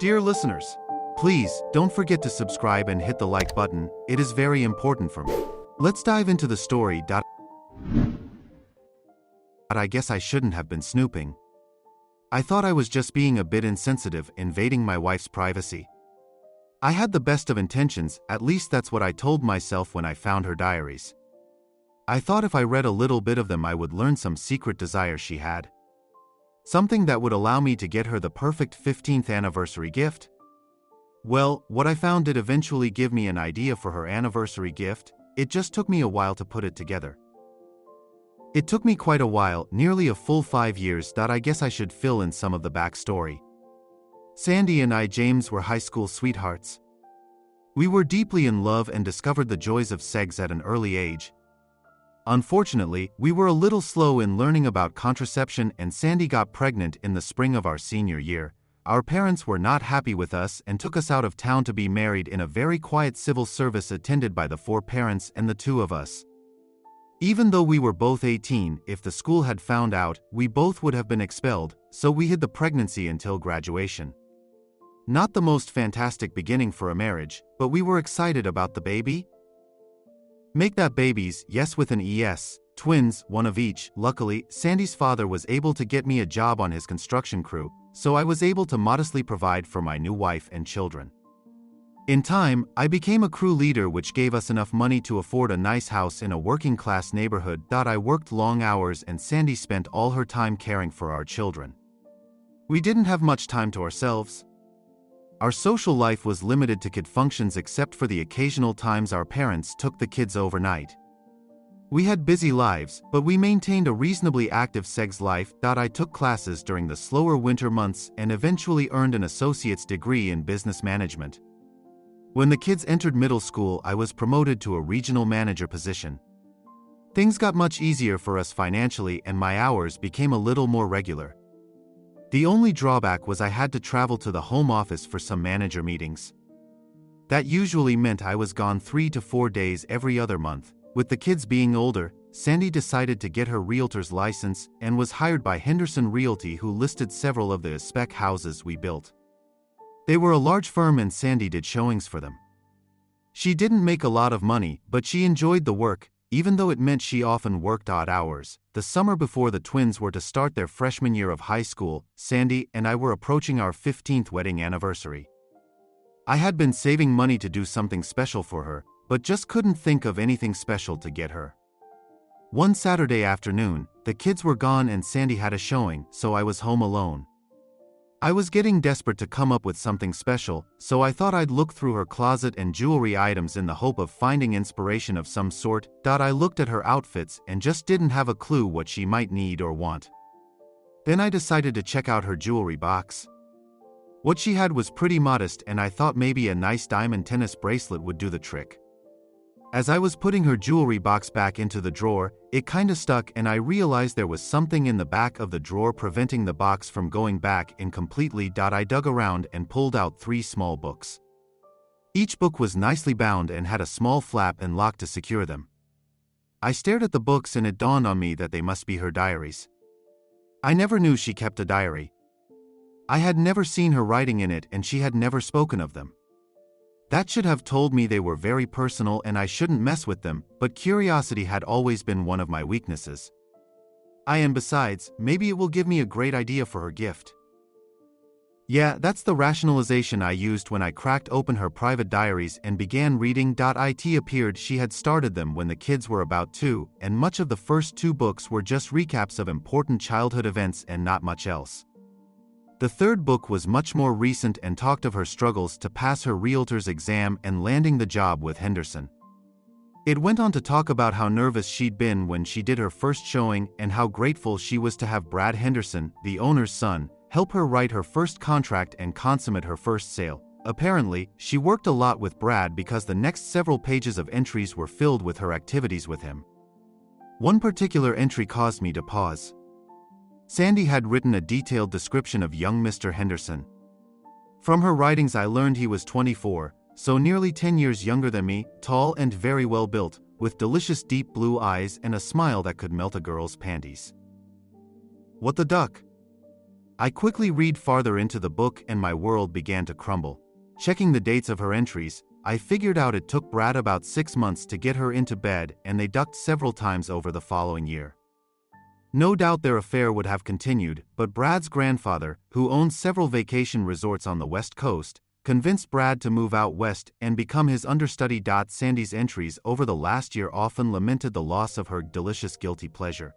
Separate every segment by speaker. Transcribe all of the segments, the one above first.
Speaker 1: Dear listeners, please don't forget to subscribe and hit the like button, it is very important for me. Let's dive into the story. I guess I shouldn't have been snooping. I thought I was just being a bit insensitive, invading my wife's privacy. I had the best of intentions, at least that's what I told myself when I found her diaries. I thought if I read a little bit of them I would learn some secret desire she had. Something that would allow me to get her the perfect 15th anniversary gift. Well, what I found did eventually give me an idea for her anniversary gift. It just took me a while to put it together. It took me quite a while, nearly a full 5 years. I guess I should fill in some of the backstory. Sandy and James were high school sweethearts. We were deeply in love and discovered the joys of sex at an early age. Unfortunately, we were a little slow in learning about contraception, and Sandy got pregnant in the spring of our senior year. Our parents were not happy with us and took us out of town to be married in a very quiet civil service attended by the 4 parents and the 2 of us. Even though we were both 18, if the school had found out, we both would have been expelled, so we hid the pregnancy until graduation. Not the most fantastic beginning for a marriage, but we were excited about the baby. Make that babies, yes, with an ES, twins, 1 of each. Luckily, Sandy's father was able to get me a job on his construction crew, so I was able to modestly provide for my new wife and children. In time, I became a crew leader, which gave us enough money to afford a nice house in a working-class neighborhood. I worked long hours and Sandy spent all her time caring for our children. We didn't have much time to ourselves. Our social life was limited to kid functions, except for the occasional times our parents took the kids overnight. We had busy lives, but we maintained a reasonably active sex life. I took classes during the slower winter months and eventually earned an associate's degree in business management. When the kids entered middle school, I was promoted to a regional manager position. Things got much easier for us financially and my hours became a little more regular. The only drawback was I had to travel to the home office for some manager meetings. That usually meant I was gone 3 to 4 days every other month. With the kids being older, Sandy decided to get her realtor's license and was hired by Henderson Realty, who listed several of the spec houses we built. They were a large firm and Sandy did showings for them. She didn't make a lot of money, but she enjoyed the work, even though it meant she often worked odd hours. The summer before the twins were to start their freshman year of high school, Sandy and I were approaching our 15th wedding anniversary. I had been saving money to do something special for her, but just couldn't think of anything special to get her. One Saturday afternoon, the kids were gone and Sandy had a showing, so I was home alone. I was getting desperate to come up with something special, so I thought I'd look through her closet and jewelry items in the hope of finding inspiration of some sort. I looked at her outfits and just didn't have a clue what she might need or want. Then I decided to check out her jewelry box. What she had was pretty modest and I thought maybe a nice diamond tennis bracelet would do the trick. As I was putting her jewelry box back into the drawer, it kinda stuck and I realized there was something in the back of the drawer preventing the box from going back in completely. I dug around and pulled out 3 small books. Each book was nicely bound and had a small flap and lock to secure them. I stared at the books and it dawned on me that they must be her diaries. I never knew she kept a diary. I had never seen her writing in it and she had never spoken of them. That should have told me they were very personal and I shouldn't mess with them, but curiosity had always been one of my weaknesses. And besides, maybe it will give me a great idea for her gift. Yeah, that's the rationalization I used when I cracked open her private diaries and began reading. It appeared she had started them when the kids were about 2, and much of the first 2 books were just recaps of important childhood events and not much else. The 3rd book was much more recent and talked of her struggles to pass her realtor's exam and landing the job with Henderson. It went on to talk about how nervous she'd been when she did her first showing and how grateful she was to have Brad Henderson, the owner's son, help her write her first contract and consummate her first sale. Apparently, she worked a lot with Brad because the next several pages of entries were filled with her activities with him. One particular entry caused me to pause. Sandy had written a detailed description of young Mr. Henderson. From her writings I learned he was 24, so nearly 10 years younger than me, tall and very well built, with delicious deep blue eyes and a smile that could melt a girl's panties. What the duck? I quickly read farther into the book and my world began to crumble. Checking the dates of her entries, I figured out it took Brad about 6 months to get her into bed and they ducked several times over the following year. No doubt their affair would have continued, but Brad's grandfather, who owned several vacation resorts on the West Coast, convinced Brad to move out west and become his understudy. Sandy's entries over the last year often lamented the loss of her delicious guilty pleasure.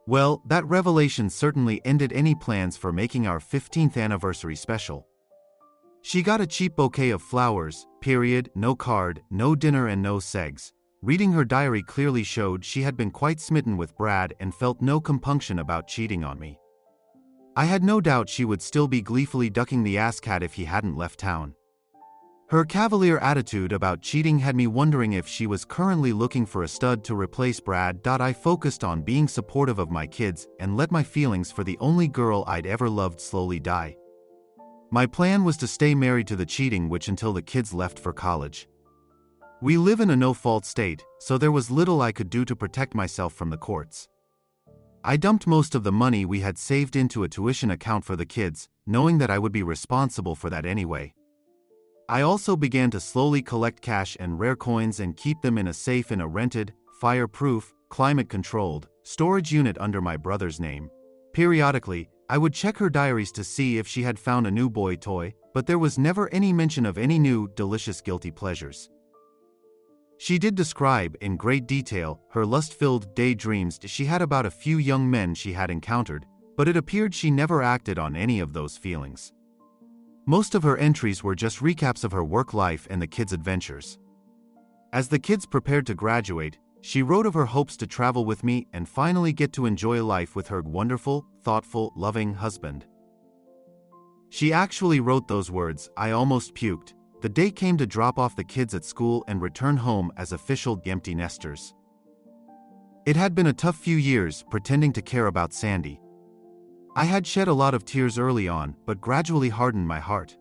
Speaker 1: Well, that revelation certainly ended any plans for making our 15th anniversary special. She got a cheap bouquet of flowers, period, no card, no dinner and no segs. Reading her diary clearly showed she had been quite smitten with Brad and felt no compunction about cheating on me. I had no doubt she would still be gleefully ducking the asscat if he hadn't left town. Her cavalier attitude about cheating had me wondering if she was currently looking for a stud to replace Brad. I focused on being supportive of my kids and let my feelings for the only girl I'd ever loved slowly die. My plan was to stay married to the cheating witch until the kids left for college. We live in a no-fault state, so there was little I could do to protect myself from the courts. I dumped most of the money we had saved into a tuition account for the kids, knowing that I would be responsible for that anyway. I also began to slowly collect cash and rare coins and keep them in a safe in a rented, fireproof, climate-controlled storage unit under my brother's name. Periodically, I would check her diaries to see if she had found a new boy toy, but there was never any mention of any new, delicious guilty pleasures. She did describe, in great detail, her lust-filled daydreams she had about a few young men she had encountered, but it appeared she never acted on any of those feelings. Most of her entries were just recaps of her work life and the kids' adventures. As the kids prepared to graduate, she wrote of her hopes to travel with me and finally get to enjoy life with her wonderful, thoughtful, loving husband. She actually wrote those words, I almost puked. The day came to drop off the kids at school and return home as official empty nesters. It had been a tough few years pretending to care about Sandy. I had shed a lot of tears early on, but gradually hardened my heart.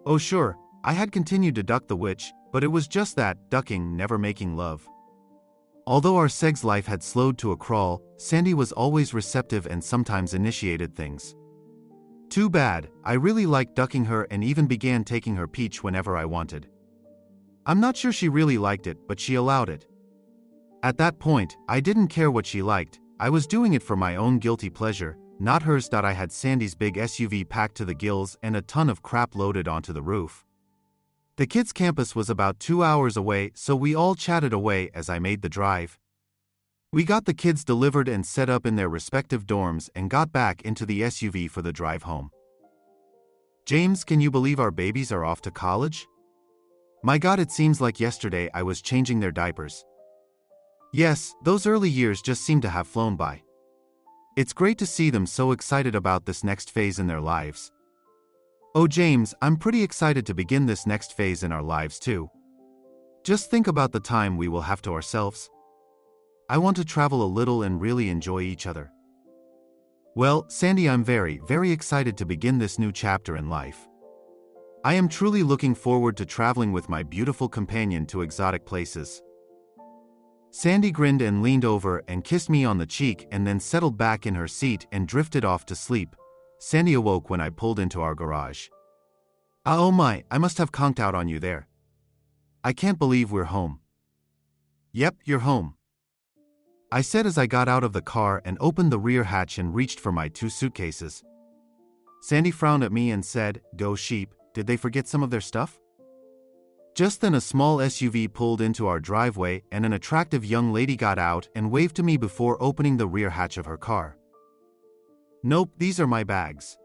Speaker 1: Oh sure, I had continued to duck the witch, but it was just that, ducking, never making love. Although our sex life had slowed to a crawl, Sandy was always receptive and sometimes initiated things. Too bad, I really liked ducking her and even began taking her peach whenever I wanted. I'm not sure she really liked it, but she allowed it. At that point, I didn't care what she liked, I was doing it for my own guilty pleasure, not hers. I had Sandy's big SUV packed to the gills and a ton of crap loaded onto the roof. The kids' campus was about 2 hours away, so we all chatted away as I made the drive. We got the kids delivered and set up in their respective dorms and got back into the SUV for the drive home. James, can you believe our babies are off to college? My God, it seems like yesterday I was changing their diapers. Yes, those early years just seem to have flown by. It's great to see them so excited about this next phase in their lives. Oh James, I'm pretty excited to begin this next phase in our lives too. Just think about the time we will have to ourselves. I want to travel a little and really enjoy each other. Well, Sandy, I'm very, very excited to begin this new chapter in life. I am truly looking forward to traveling with my beautiful companion to exotic places. Sandy grinned and leaned over and kissed me on the cheek and then settled back in her seat and drifted off to sleep. Sandy awoke when I pulled into our garage. Oh my, I must have conked out on you there. I can't believe we're home. Yep, you're home, I said as I got out of the car and opened the rear hatch and reached for my 2 suitcases. Sandy frowned at me and said, "Go sheep, did they forget some of their stuff?" Just then a small SUV pulled into our driveway and an attractive young lady got out and waved to me before opening the rear hatch of her car. "Nope, these are my bags,"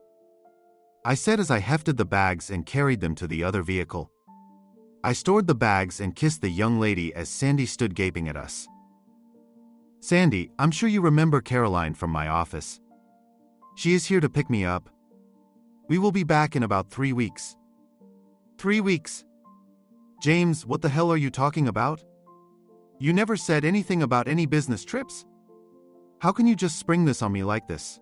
Speaker 1: I said as I hefted the bags and carried them to the other vehicle. I stored the bags and kissed the young lady as Sandy stood gaping at us. Sandy, I'm sure you remember Caroline from my office. She is here to pick me up. We will be back in about 3 weeks. 3 weeks? James, what the hell are you talking about? You never said anything about any business trips. How can you just spring this on me like this?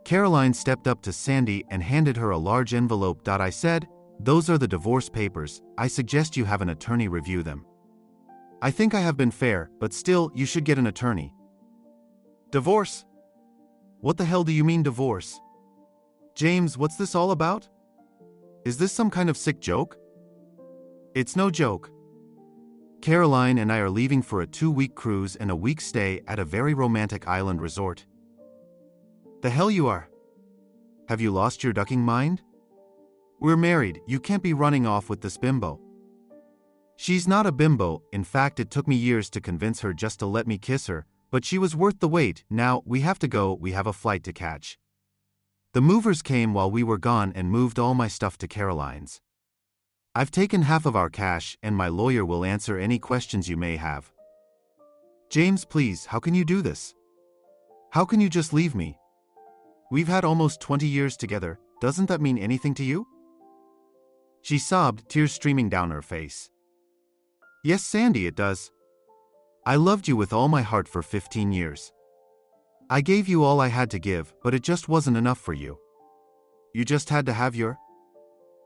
Speaker 1: Caroline stepped up to Sandy and handed her a large envelope. I said, "Those are the divorce papers. I suggest you have an attorney review them. I think I have been fair, but still, you should get an attorney." Divorce? What the hell do you mean divorce? James, what's this all about? Is this some kind of sick joke? It's no joke. Caroline and I are leaving for a 2-week cruise and a week stay at a very romantic island resort. The hell you are? Have you lost your ducking mind? We're married, you can't be running off with this bimbo. She's not a bimbo, in fact it took me years to convince her just to let me kiss her, but she was worth the wait. Now, we have to go, we have a flight to catch. The movers came while we were gone and moved all my stuff to Caroline's. I've taken half of our cash and my lawyer will answer any questions you may have. James, please, how can you do this? How can you just leave me? We've had almost 20 years together, doesn't that mean anything to you? She sobbed, tears streaming down her face. Yes, Sandy, it does. I loved you with all my heart for 15 years. I gave you all I had to give, but it just wasn't enough for you. You just had to have your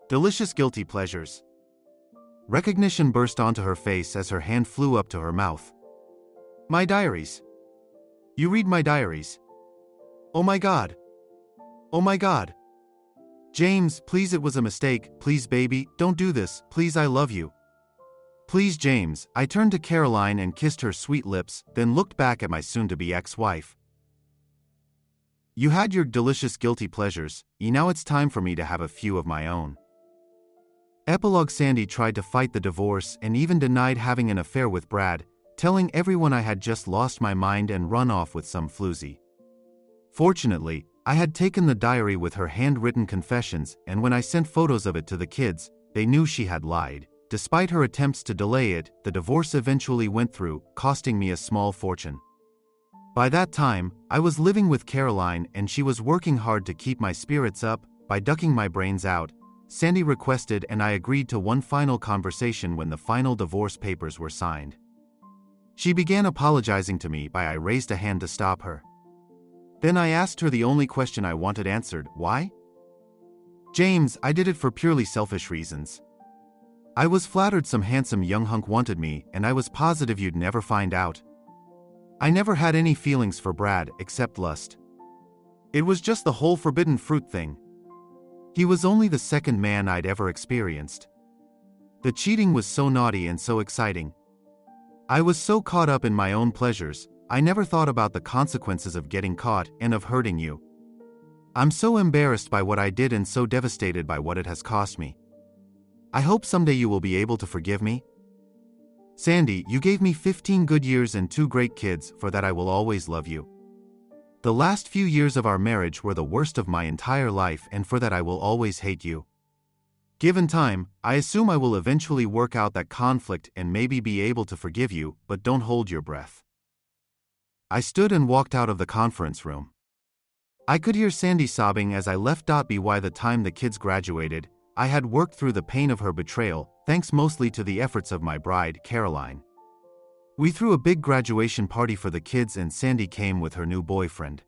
Speaker 1: delicious guilty pleasures. Recognition burst onto her face as her hand flew up to her mouth. My diaries. You read my diaries. Oh my God. Oh my God. James, please, it was a mistake. Please, baby, don't do this. Please, I love you. Please, James. I turned to Caroline and kissed her sweet lips, then looked back at my soon-to-be ex-wife. You had your delicious guilty pleasures, now it's time for me to have a few of my own. Epilogue. Sandy tried to fight the divorce and even denied having an affair with Brad, telling everyone I had just lost my mind and run off with some floozy. Fortunately, I had taken the diary with her handwritten confessions, and when I sent photos of it to the kids, they knew she had lied. Despite her attempts to delay it, the divorce eventually went through, costing me a small fortune. By that time, I was living with Caroline and she was working hard to keep my spirits up by ducking my brains out. Sandy requested and I agreed to one final conversation when the final divorce papers were signed. She began apologizing to me by I raised a hand to stop her. Then I asked her the only question I wanted answered, why? James, I did it for purely selfish reasons. I was flattered some handsome young hunk wanted me and I was positive you'd never find out. I never had any feelings for Brad except lust. It was just the whole forbidden fruit thing. He was only the second man I'd ever experienced. The cheating was so naughty and so exciting. I was so caught up in my own pleasures, I never thought about the consequences of getting caught and of hurting you. I'm so embarrassed by what I did and so devastated by what it has cost me. I hope someday you will be able to forgive me. Sandy, you gave me 15 good years and 2 great kids, for that I will always love you. The last few years of our marriage were the worst of my entire life and for that I will always hate you. Given time, I assume I will eventually work out that conflict and maybe be able to forgive you, but don't hold your breath. I stood and walked out of the conference room. I could hear Sandy sobbing as I left. By the time the kids graduated, I had worked through the pain of her betrayal, thanks mostly to the efforts of my bride, Caroline. We threw a big graduation party for the kids and Sandy came with her new boyfriend.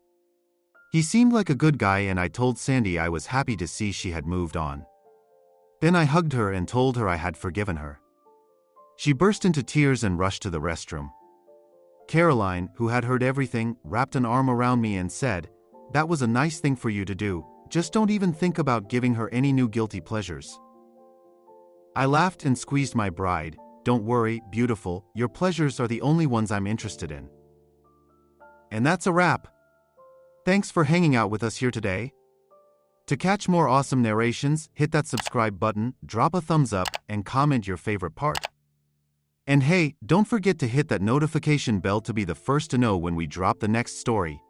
Speaker 1: He seemed like a good guy and I told Sandy I was happy to see she had moved on. Then I hugged her and told her I had forgiven her. She burst into tears and rushed to the restroom. Caroline, who had heard everything, wrapped an arm around me and said, "That was a nice thing for you to do, just don't even think about giving her any new guilty pleasures." I laughed and squeezed my bride. "Don't worry, beautiful, your pleasures are the only ones I'm interested in." And that's a wrap. Thanks for hanging out with us here today. To catch more awesome narrations, hit that subscribe button, drop a thumbs up, and comment your favorite part. And hey, don't forget to hit that notification bell to be the first to know when we drop the next story.